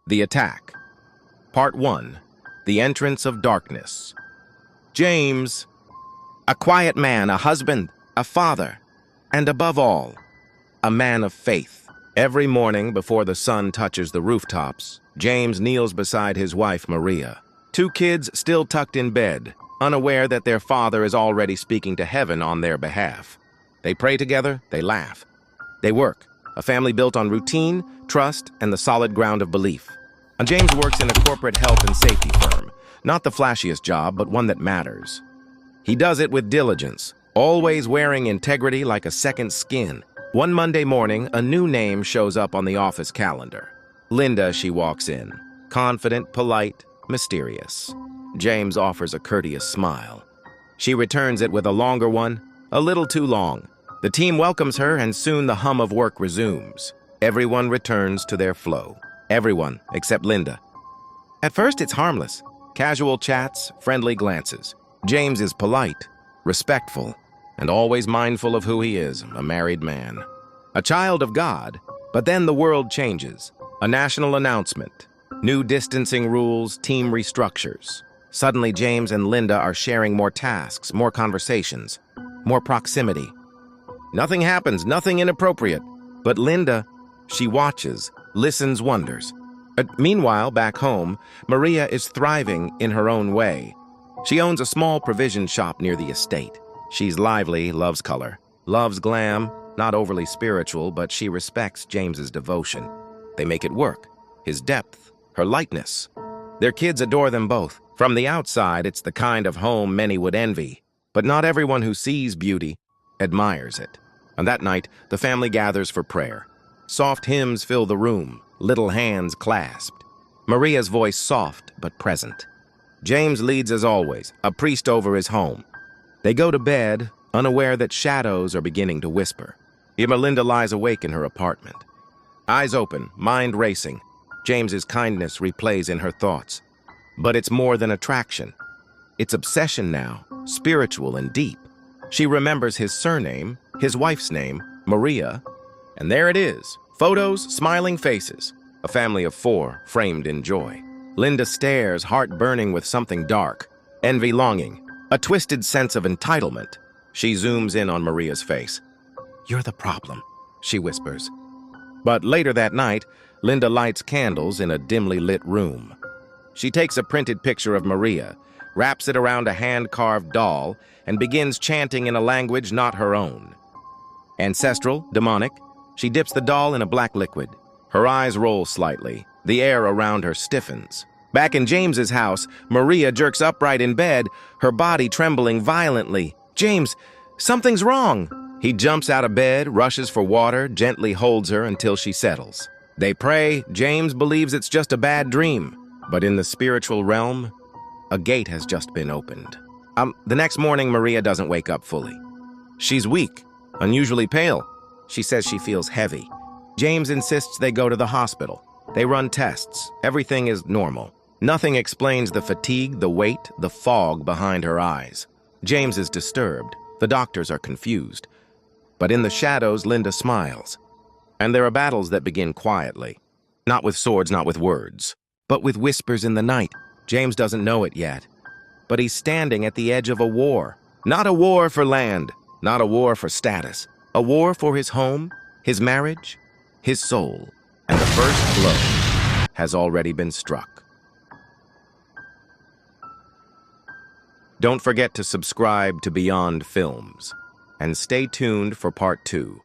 The Attack. Part 1. The Entrance of Darkness. James, a quiet man, a husband, a father, and above all, a man of faith. Every morning before the sun touches the rooftops, James kneels beside his wife, Maria. Two kids still tucked in bed, unaware that their father is already speaking to heaven on their behalf. They pray together, they laugh. They work, a family built on routine, trust, and the solid ground of belief. And James works in a corporate health and safety firm, not the flashiest job, but one that matters. He does it with diligence, always wearing integrity like a second skin. One Monday morning, a new name shows up on the office calendar. Linda, she walks in, confident, polite, mysterious. James offers a courteous smile. She returns it with a longer one, a little too long. The team welcomes her, and soon the hum of work resumes. Everyone returns to their flow. Everyone except Linda. At first, it's harmless. Casual chats, friendly glances. James is polite, respectful, and always mindful of who he is, a married man. A child of God, but then the world changes. A national announcement, new distancing rules, team restructures. Suddenly, James and Linda are sharing more tasks, more conversations, more proximity. Nothing happens, nothing inappropriate. But Linda, she watches, listens, wonders. Meanwhile, back home, Maria is thriving in her own way. She owns a small provision shop near the estate. She's lively, loves color, loves glam, not overly spiritual, but she respects James's devotion. They make it work. His depth, her lightness. Their kids adore them both. From the outside, it's the kind of home many would envy. But not everyone who sees beauty admires it. On that night, the family gathers for prayer. Soft hymns fill the room, little hands clasped. Maria's voice soft but present. James leads as always, a priest over his home. They go to bed, unaware that shadows are beginning to whisper. Linda lies awake in her apartment. Eyes open, mind racing. James's kindness replays in her thoughts. But it's more than attraction. It's obsession now, spiritual and deep. She remembers his surname, his wife's name, Maria, and there it is, photos, smiling faces, a family of 4 framed in joy. Linda stares, heart burning with something dark, envy, longing, a twisted sense of entitlement. She zooms in on Maria's face. "You're the problem," she whispers. But later that night, Linda lights candles in a dimly lit room. She takes a printed picture of Maria, wraps it around a hand-carved doll, and begins chanting in a language not her own. Ancestral, demonic, she dips the doll in a black liquid. Her eyes roll slightly. The air around her stiffens. Back in James's house, Maria jerks upright in bed, her body trembling violently. "James, something's wrong!" He jumps out of bed, rushes for water, gently holds her until she settles. They pray. James believes it's just a bad dream. But in the spiritual realm, a gate has just been opened. The next morning, Maria doesn't wake up fully. She's weak, unusually pale. She says she feels heavy. James insists they go to the hospital. They run tests. Everything is normal. Nothing explains the fatigue, the weight, the fog behind her eyes. James is disturbed. The doctors are confused. But in the shadows, Linda smiles. And there are battles that begin quietly. Not with swords, not with words, but with whispers in the night. James doesn't know it yet. But he's standing at the edge of a war. Not a war for land, not a war for status. A war for his home, his marriage, his soul. And the first blow has already been struck. Don't forget to subscribe to Beyond Films, and stay tuned for Part 2.